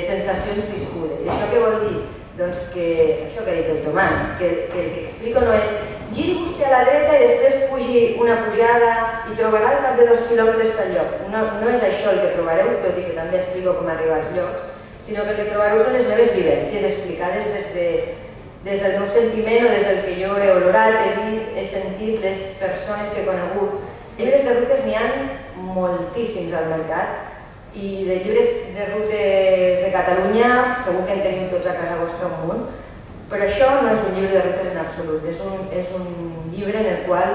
sensacions viscudes. I això què vol dir? Doncs que, això que ha dit el Tomàs, que el que explico no és giri vostè a la dreta i després pugi una pujada i trobarà al cap de 2 quilòmetres tal lloc. No és això el que trobareu, tot i que també explico com arribar als llocs, sinó que el que trobareu són les meves vivències explicades des del meu sentiment o des del que jo he olorat, he vist, he sentit, les persones que he conegut. Llibres de rutes n'hi ha moltíssims al mercat, i de llibres de rutes de Catalunya segur que en teniu tots a casa vostra un munt, però això no és un llibre de rutes en absolut, és un llibre en el qual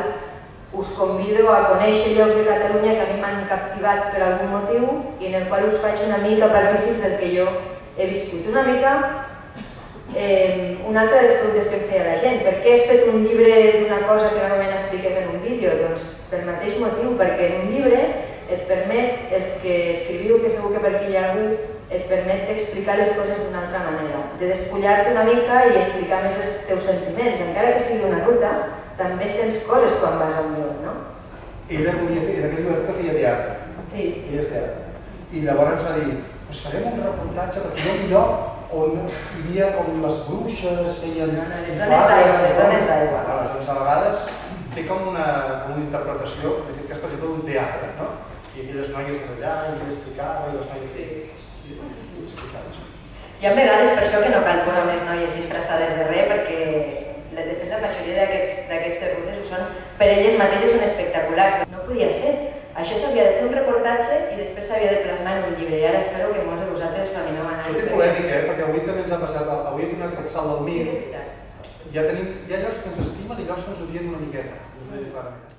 us convido a conèixer llocs de Catalunya que a mi m'han captivat per algun motiu i en el qual us faig una mica partícips del que jo he viscut. És una mica una altra de les preguntes que em feia la gent. Per què has fet un llibre d'una cosa que normalment expliques en un vídeo? Doncs pel mateix motiu, perquè en un llibre et permet, els que escriviu, que segur que per aquí hi ha algú, et permet explicar les coses d'una altra manera, de despullar-te una mica i explicar més els teus sentiments. Encara que sigui una ruta, també sents coses quan vas a un lloc, no? Ella volia fer, en aquell moment que feia teatre. Sí. Feia teatre. I llavors va dir, doncs farem un reportatge perquè hi ha un lloc on hi havia com les bruixes, feien... Les dones d'aigua. Doncs a vegades té com una interpretació, en aquest cas per exemple d'un teatre, no? I aquelles noies d'allà, i ella explicava, i les noies... Hi ha vegades per això que no cal posar unes noies disfressades de res, perquè de fet la majoria d'aquestes rutes ho són, per elles mateixes són espectaculars. No podia ser. Això s'havia de fer un reportatge i després s'havia de plasmar en un llibre. I ara espero que molts de vosaltres ho animeu a anar. Això té polèmica, perquè avui també ens ha passat, avui hem donat aquest salt del mir. Hi ha llocs que ens estimen i llocs que ens odien una miqueta. Us ho dic clarament.